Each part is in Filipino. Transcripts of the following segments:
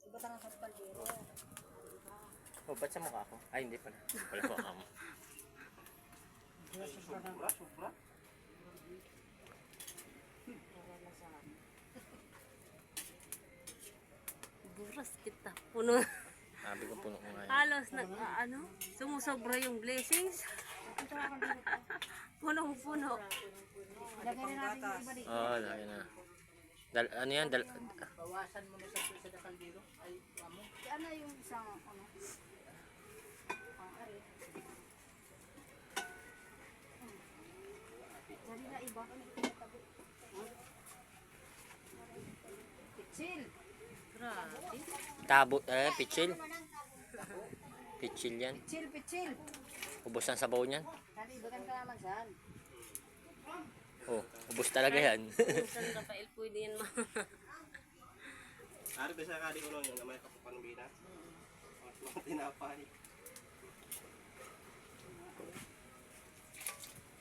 Batangas at Caldero. Oh, ba't sa mukha ko? Ay, hindi pala. Wala mukha mo. Sobra. Buras kita. Puno. Sabi ko puno ko ngayon. Halos sumusobra yung blessings. Punong-puno. Lagyan na natin yung iba dito. Oo, laki na. Ano yan? Bawasan mo na sa Caldero. Ay, amo. Ano yung isang, ano? Ari. Dali na iba. Pitsil. Grabe. Pitchil. Pitchil yan. Pitsil. Ubos ang sabaw niyan. Dali, bagan ka naman saan. Oh, ubos talaga yan. Minsan Rafael, pwede yan Ari bisa kadi ulo yung namay kapupan ng bina. Mga tinapay.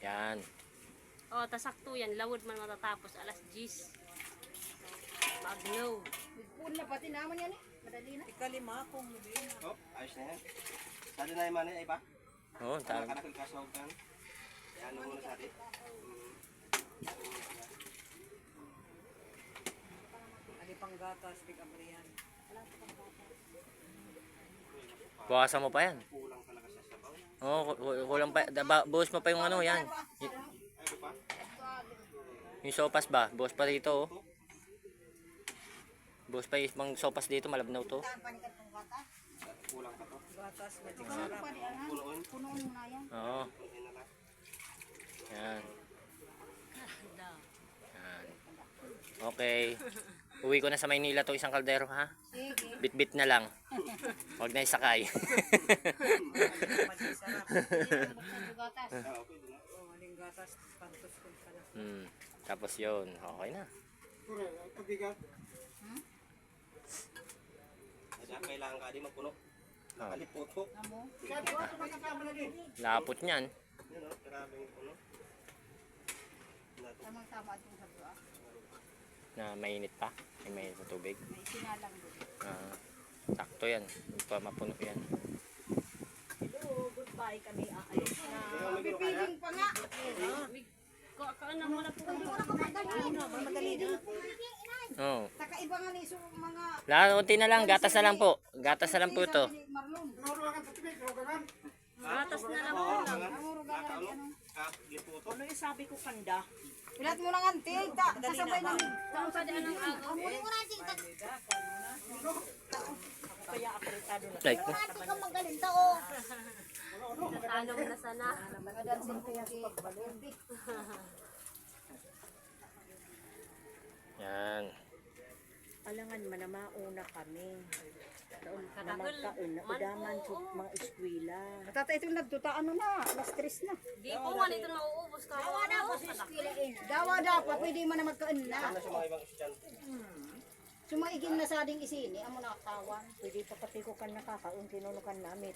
Yan. Oh, tasakto yan. Lawod man matatapos. Alas 10. Magno. Nagpun na pati naman yan eh. Madali na. Ikalima kong nabina. Oh, ayos na yan. Sali na yung mani ay ba? Oo, tama. Nakakakil kasawag kan. Yan mo muna sa atin. Ali pang gatas, big abrihan. Bukasan mo pa yan. Kulang talaga sa sabaw. Oo, kulang pa. Buhos mo pa yung ano yan. Ay, pa? Yung sopas ba? Buhos pa dito oh. Buhos pa yung sopas dito, malabnaw to. Kulang pa to. Gatas, magic Ano sarap. pa di anan? Punoon. Punoon mo na yan. Oo. Punoon na lang. Yan. Yan. Okay. Uwi ko na sa Maynila to isang kaldero ha. Sige. Bit-bit na lang. Huwag na isakay. Magic sarap. Buksan yung gatas. Ah, okay din na. Oh, aling gatas, pantos ko pala. Tapos yun, okay na. Kaya kailangan ka di magpuno. Nakaliputok. Amo. Lapot niyan. Yun o, karabing puno. Tamang-tama itong sabi ah. Na mainit pa. May mainit na tubig. May sinalang doon. Sakto yan. Hindi pa mapuno yan. Hello, goodbye kami. Aalis na. Pipiling pa nga. Kaano mo na po. Madali na. Oo. Takaiba nga ni so mga Unti na lang. Gatas na lang po. Gatas na lang po ito. Marlon. Gatas na lang po. Amuro gaga ano. Kaliputok. Ano yung sabi ko kanda? Ilat mo lang anting. Kasabay na. Saan pa dyan ang agaw? Amuro mo na anting. Kaya apretado na. Like mo. Anting ka magaling tao. Natanong na sana. Magadansin ko yung pagbalerde. Yan. Alangan man na mauna kami. Kakakul. Udaman sa mga eskwela. Tata ito nagtutaan na. Alas 3 na. Di po man ito mauubos ka. Gawa na po sa Dawa dapat pwede man na magkaan na. Ano sa mga ibang estudyante? Sumaigin na sa ading isini. Amo nakatawan. Pwede pa pati ko kan nakakaon tinunukan namin.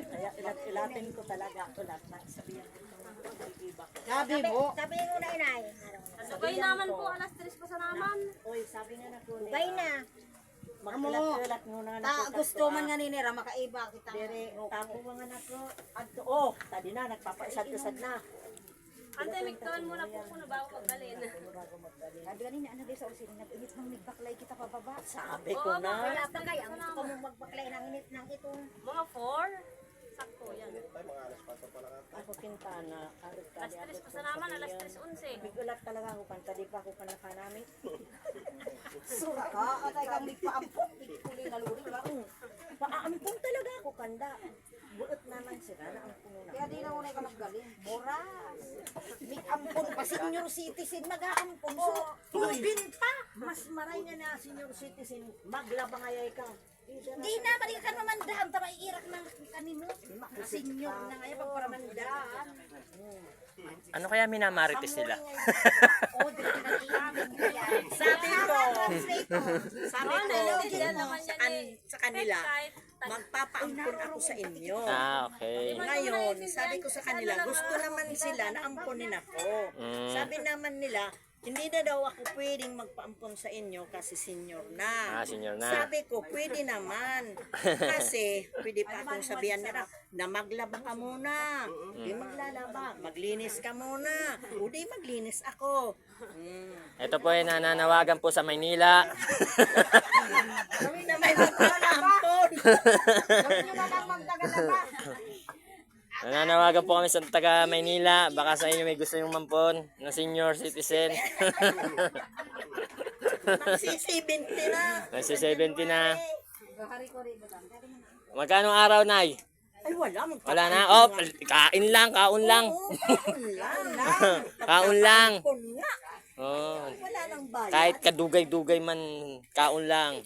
Kaya ilatin ko talaga ako lahat na sabihan ko ng iba. Sabi mo. Sabi mo na inay. Sabay naman po. Alas 3 pa sa naman. Oy, sabi nga na ko. Bay na. Magkalat-kalat muna na Ta gusto man nga ninira makaiba kita. Dere, tapo mga na ko. Adto, oh, tadi na, nagpapaisad-isad na. Ante, migtuan muna po kung bago magdalin. Sabi ganina ano di sa usini nag-init nang nagbaklay kita pababa. Sabi ko na. Wala pa kaya ang gusto mo magbaklay ng init ng itong Mga 4. Sakto yan. Tayo mga alas 4 pa lang ata. Ako kintana, arot Alas 3 pa sa naman. Alas 3:11. Bigulat talaga ako kanta, di pa ako kanaka namin. Sura ka atay kang nagpaampon. Ikuli na luri ba? Paampun talaga ako kanda. Buot naman sila na ang puno na. Kaya di na unay ka magaling. boras. May ampon pa senior citizen mag-aampon. So, Tubin pa! Mas maray nga na senior citizen, maglabang ayay ka. di na mali ka namandahan ta maiirak ng kanino. Senior na ngayon pag paramandahan. Ano kaya minamarites nila? O, di na naiiyak yan. Sabi ko, Translator. sabi ko, Yan naman yan eh. sa kanila, Website. magpapaampon ako sa inyo. Okay. Ngayon, sabi ko sa kanila, gusto naman sila na amponin ako. Sabi naman nila, hindi na daw ako pwedeng magpaampon sa inyo kasi senior na. Senior na. Sabi ko, pwede naman. Kasi, pwede pa akong sabihan na maglaba ka muna. Hindi maglalaba. Maglinis ka muna. O di maglinis ako. Ito po ay nananawagan po sa Maynila. Kami na may magpapaampon. Huwag nyo na lang magdagadaba. Nananawagan po kami sa taga Maynila. Baka sa inyo may gusto yung mampon na senior citizen. Magsi-70 na. Nasi 70 na. Hari ko rin. Magkano araw, Nay? Ay, wala. Wala na. Oh, kain lang, kaon lang. Kaon lang. Ampon nga. Oh, Wala nang bayad. kahit kadugay-dugay man, kaon lang.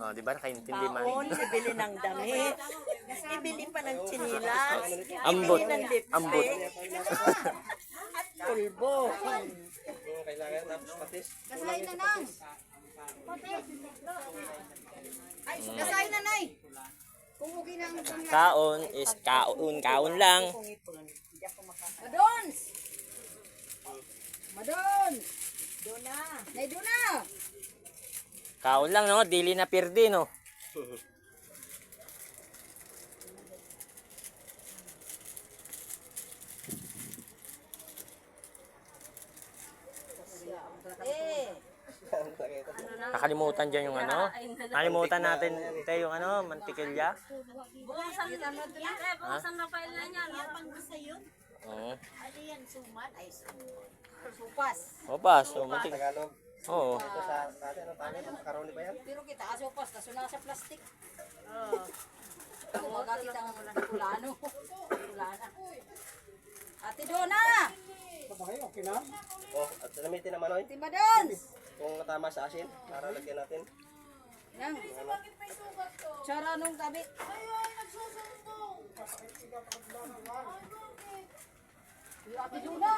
Oh, di ba nakaintindi man? Baon, ibili ng damit. Ibili pa ng chinilas. Ambot. Ibili ng lipstick. Ambot. At pulbo. Kailangan tapos patis. Kasain na nang. Ay, kasain na nay. Kung okay na ang Kaon is kaon, kaon lang. Madons! Madons! Dona! Nay Dona! Kaon lang, no? Dili na pirdi, no? Eh! Nakalimutan dyan yung ano? Nakalimutan natin, ito yung ano, mantikilya. Bukasan Rafael na niya. Oo. Supas. Opa, so mantik. Tagalog. Oo. Ito sa natin, ano tawag ito? Macaroni ba yan? Pero kita supas, kaso nasa plastic. Oo. Magalit ang kulano. Kulana. Ate Dona! Oh, at gamitin naman oy. Ate Madons! Kung natama sa asin, para lagyan natin. Nang. Tsara nung tabi. Ate Dona!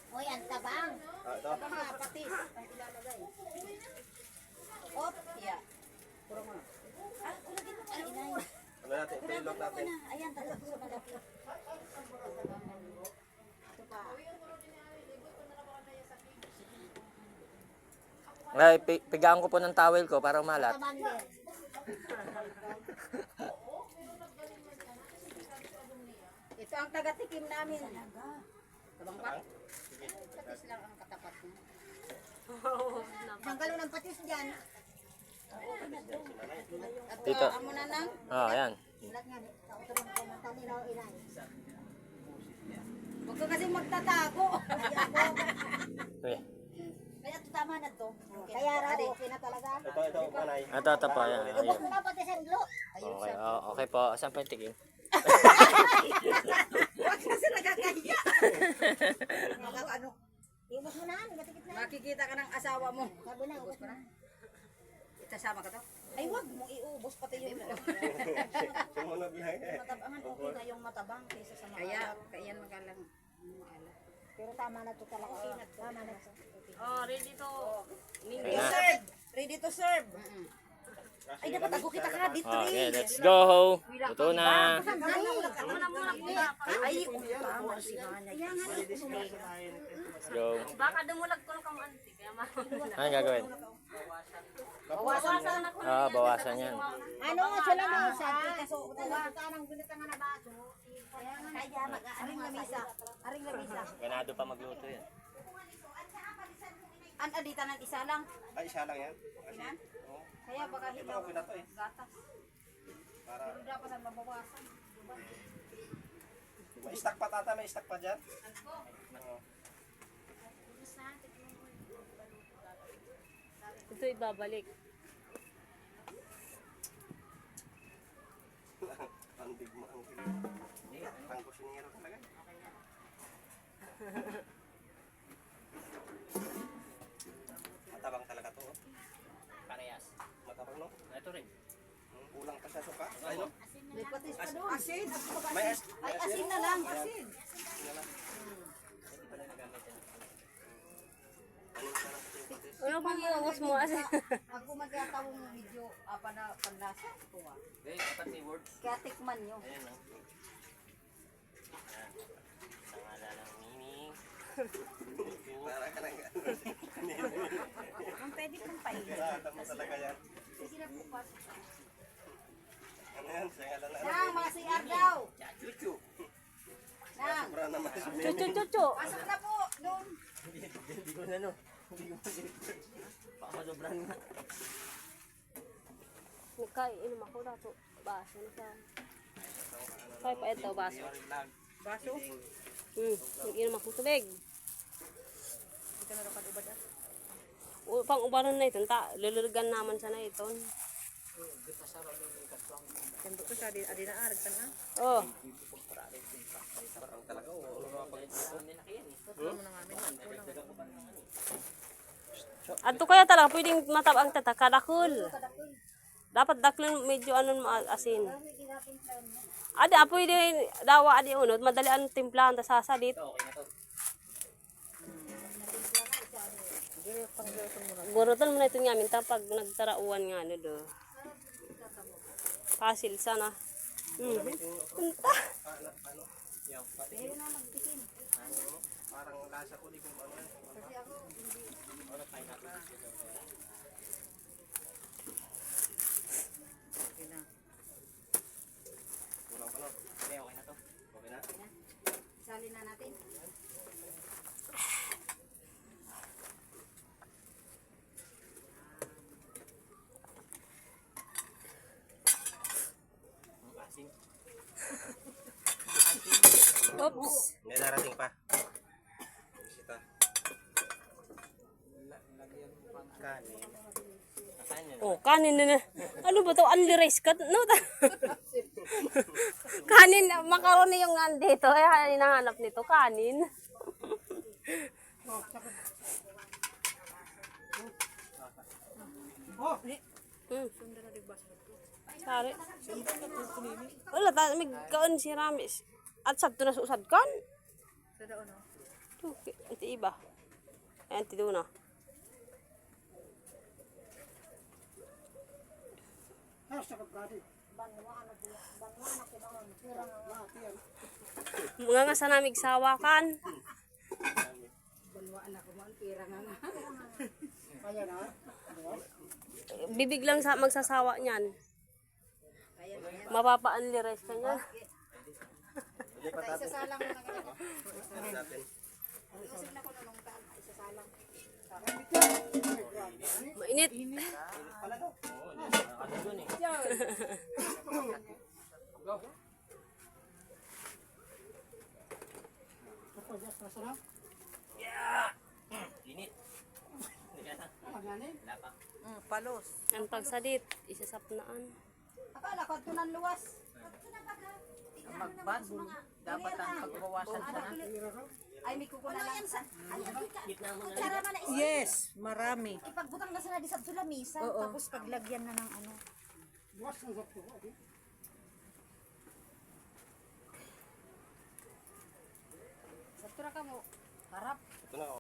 Hoy, ang tabang. Ito. Patis. Ang ilalagay. Op, yeah. Puro mo. Ano natin? Ilog natin. Ayan, tatlo sa malaki. Ay, pigaan ko po ng towel ko para umalat. Tabang din. Ito ang taga-tikim namin. Tabang pa? Patis lang ang katapat mo. Tanggal mo ng patis dyan. At Dito. amo na nang. Oh, ayan. Ulat nga, kauturan ko ng taninaw inay. Huwag ka kasi magtatago. Okay. Kaya ito tama na to. Kaya raw, okay na talaga. Ito, panay. Ito po, ayan. Ubus Ayan. mo na pati sa iglo. Okay, okay po. Saan pa yung tigil? Huwag kasi nagkakahiya. Ano? Ubus mo na, gatikit na. Makikita ka ng asawa mo. Sabi na, ubus mo na. Itasama ka to? Ay, wag mo iubos pati yung Sumunod lang eh. Matabangan, okay na yung matabang kaysa sa Kaya magalang. Pero tama na to talaga. Tama na to. Oh, ready to. Ready to serve. Ready to serve. Ay, dapat ako kita ka dito. Okay, let's go. Luto na. Ay, tama si Hana. Let's go. Baka dumulag ko ng anti. Kaya marunong. Ano gagawin? Bawasan ako. Bawasan yan. Ano nga sila mo sa? Kaso, tanang binita nga na baso. Kaya mag-aring lamisa. Aring lamisa. Ganado pa magluto yan. An adita ng isa lang. Ay, isa lang yan. Kasi, oh, Kaya baka ito hilaw. okay na to eh. Gatas. Para, Pero dapat ang mabawasan. may stock pa tata, may stock pa dyan. Oo. Ito ibabalik. Ang big mo ang ang kusinero talaga. Matabang talaga to. Oh. Parehas. Matabang no? Kulang pa sa suka. Ano? May patis pa doon. Asin. May as. Ay, asin na lang. Asin. Ano bang iwas mo? Ako magkatawang medyo panlasa. Kuha. Kaya tikman nyo. Sangala ng mining. Para ka lang. Ang pwede kong painin. Nakata mo talaga yan. Sige na bukas. Ano yan? Singalan na. Nang, mga CR daw. Chuchu. Nang, Sobra naman. Chuchu. pasok na po. Doon. Hindi ko na no. Hindi ko na. Baka masobran na. Nagkainom ako dato. Baso na sa. Kaya pa ito, baso. Baso. Nag-inom ako tubig. Ito na dapat ubad. Pang ubaran na ito. Lulurgan naman sa na ito. Tembok ko sa adi na arag sana. Oh. Parang talaga. Adto kaya talaga pwedeng matabang tatakadakol. Dapat daklan medyo ano asin. Ada pwede dawa adi unod madali ang timplahan ta sasadit. Gurutan mo na ito nga minta pag nagtarauan nga ano do. Pasil sana. Punta. Parang lasa ko di ko ano. Kulang pa no. Okay na to. Okay na. Salin na natin. Oops. May darating pa. Bisita. Oh, kanin na. Ano ba to? Only rice cut? No? Kanin, macaroni yung nandito. Kaya hinahanap nito, kanin. Sari. Wala, may kaon si Ramis. At sabto na susad kan? Sa daon no. Okay, ito iba. Ayan, ito doon na. Mga nga sa namig sawakan. Banwaan ako man, pira nga nga. Bibig lang sa magsasawa niyan. Mapapa-unli-rice ka niyan. Isasalang mo na ganyan. Natin. Isip na ko na nung taan. Isasalang. Mainit. Init. Palos. Ang pagsadit, isasapnaan. Akala ko ito ng luwas. Magban. Dapat ang pagbawasan sa na. Ay, may kukunan lang. Yes, marami. Ipagbutang na sana di sa lamisa, tapos paglagyan na ng ano. Sa tura ka mo. Harap. Ito na oh.